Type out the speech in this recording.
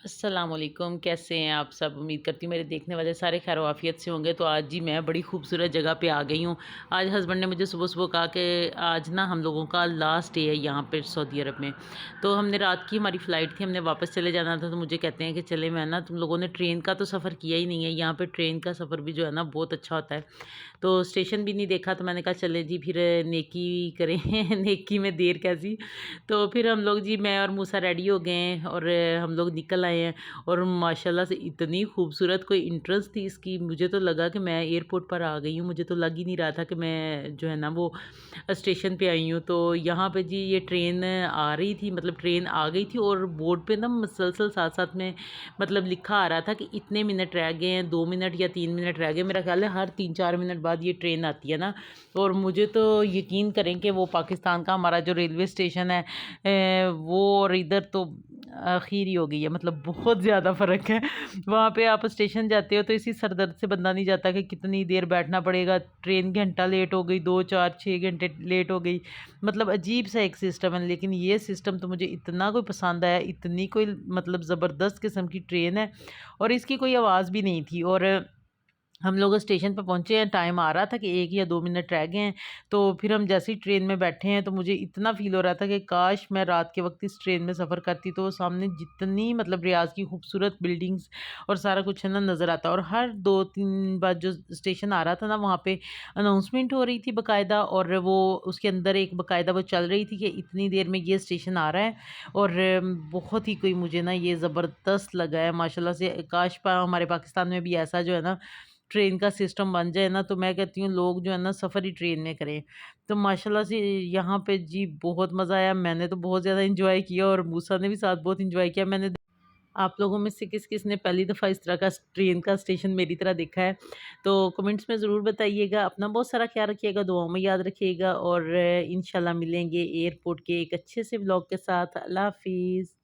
अस्सलामुअलैकुम, कैसे हैं आप सब? उम्मीद करती हूँ मेरे देखने वाले सारे खैर वाफ़ियत से होंगे। तो आज जी मैं बड़ी खूबसूरत जगह पे आ गई हूँ। आज हस्बैंड ने मुझे सुबह-सुबह कहा कि आज ना हम लोगों का लास्ट डे है यहाँ पे सऊदी अरब में। तो हमने रात की हमारी फ़्लाइट थी, हमने वापस चले जाना था, तो मुझे कहते हैं कि चले मैं ना तुम लोगों ने ट्रेन का तो सफ़र किया ही नहीं है, यहाँ पे ट्रेन का सफ़र भी जो है ना बहुत अच्छा होता है। तो स्टेशन भी नहीं देखा, तो मैंने कहा चलें जी फिर नेकी करें नेकी में देर कैसी। तो फिर हम लोग जी मैं और मूसा रेडी हो गए हैं और हम लोग निकल आए हैं। और माशाल्लाह से इतनी खूबसूरत कोई एंट्रेंस थी इसकी, मुझे तो लगा कि मैं एयरपोर्ट पर आ गई हूँ, मुझे तो लग ही नहीं रहा था कि मैं जो है ना वो स्टेशन पे आई हूँ। तो यहाँ पे जी ये ट्रेन आ रही थी, मतलब ट्रेन आ गई थी और बोर्ड पे ना मुसलसल साथ साथ में मतलब लिखा आ रहा था कि इतने मिनट रह गए हैं, 2 मिनट या 3 मिनट रह गए। मेरा ख्याल है हर 3-4 मिनट बाद ये ट्रेन आती है ना। और मुझे तो यकीन करें कि वो पाकिस्तान का हमारा जो रेलवे स्टेशन है वो और इधर तो आखिर ही हो गई है, मतलब बहुत ज़्यादा फ़र्क है। वहाँ पे आप स्टेशन जाते हो तो इसी सरदर्द से बंदा नहीं जाता कि कितनी देर बैठना पड़ेगा, ट्रेन घंटा लेट हो गई, 2 4 6 घंटे लेट हो गई। मतलब अजीब सा एक सिस्टम है, लेकिन ये सिस्टम तो मुझे इतना कोई पसंद आया, इतनी कोई मतलब ज़बरदस्त किस्म की ट्रेन है और इसकी कोई आवाज़ भी नहीं थी। और हम लोग स्टेशन पे पहुँचे हैं, टाइम आ रहा था कि 1 या 2 मिनट रह गए हैं। तो फिर हम जैसे ही ट्रेन में बैठे हैं तो मुझे इतना फ़ील हो रहा था कि काश मैं रात के वक़्त इस ट्रेन में सफ़र करती तो सामने जितनी मतलब रियाज़ की खूबसूरत बिल्डिंग्स और सारा कुछ है ना नज़र आता। और हर 2-3 बार जो स्टेशन आ रहा था ना वहाँ पे अनाउंसमेंट हो रही थी बाकायदा, और वो उसके अंदर एक बाकायदा वो चल रही थी कि इतनी देर में ये स्टेशन आ रहा है। और बहुत ही कोई मुझे ना ये ज़बरदस्त लगा है माशाल्लाह से। काश हमारे पाकिस्तान में भी ऐसा जो है ना ट्रेन का सिस्टम बन जाए ना, तो मैं कहती हूँ लोग जो है ना सफ़र ही ट्रेन में करें। तो माशाल्लाह से यहाँ पे जी बहुत मज़ा आया, मैंने तो बहुत ज़्यादा एंजॉय किया और मूसा ने भी साथ बहुत एंजॉय किया। मैंने आप लोगों में से किस-किस ने पहली दफ़ा इस तरह का ट्रेन का स्टेशन मेरी तरह देखा है? तो कमेंट्स में ज़रूर बताइएगा। अपना बहुत सारा ख्याल रखिएगा, दुआओं में याद रखिएगा और इंशाल्लाह मिलेंगे एयरपोर्ट के एक अच्छे से व्लॉग के साथ। अल्लाह हाफ़िज़।